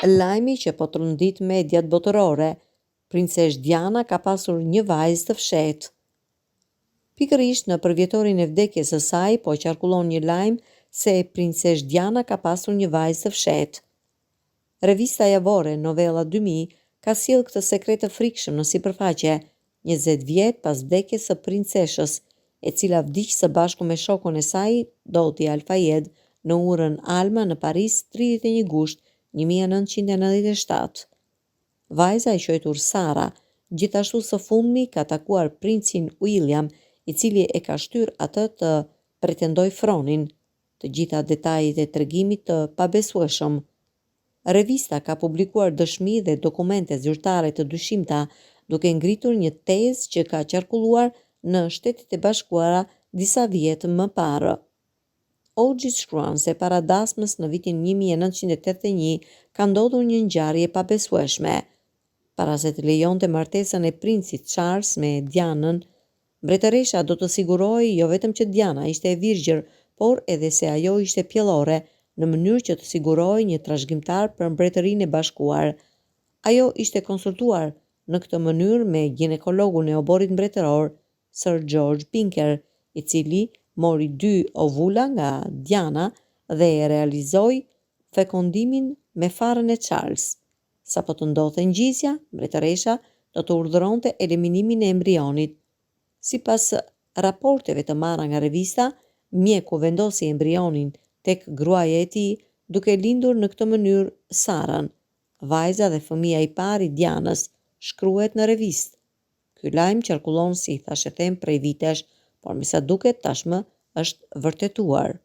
Lajmi që po trondit mediat botërore, princesh Diana ka pasur një vajzë të fshehtë. Pikërisht në përvjetorin e vdekjes së saj po qarkullon një lajm se princesh Diana ka pasur një vajzë të fshehtë. Revista javore Novella 2000 ka sjellë këtë sekret të frikshëm në sipërfaqe, 20 vjet pas vdekjes së princeshës, e cila vdiq së bashku me shokun e saj, Dodi Al-Fayed, në urën Alma në Paris 31 gusht 1997. Vajza e quajtur Sara, gjithashtu së fundmi ka takuar princin William, i cili e ka shtyr atë të pretendoj fronin, të gjitha detajet e tregimit të pabesueshëm. Revista ka publikuar dëshmi dhe dokumente zyrtare të dyshimta, duke ngritur një tezë që ka qarkulluar në Shtetet e Bashkuara disa vjet më parë. Oggi shkruan se para dasmës në vitin 1981 ka ndodhur një ngjarje pabesueshme. Para se të lejonte martesën e princit Charles me Dianën, mbretëresha do të sigurohej jo vetëm që Diana ishte e virgjër, por edhe se ajo ishte pjellore, në mënyrë që të sigurohej një trashëgimtar për Mbretërinë e Bashkuar. Ajo ishte konsultuar në këtë mënyrë me ginekologun e oborit mbretëror, Sir George Pinker, i cili mori 2 ovula nga Diana dhe e realizoi fekondimin me farën e Charles. Sapo të ndodhte ngjisja, mbretëresha do të urdhëronte eliminimin e embrionit. Sipas raporteve të marra nga revista, mjeku vendosi embrionin tek gruaja e tij, duke lindur në këtë mënyrë Sarën, vajza dhe fëmia i parë i Dianës, shkruhet në revistë. Ky lajm qarkullon si thashë them prej vitesh, por me sa duket tashmë është vërtetuar.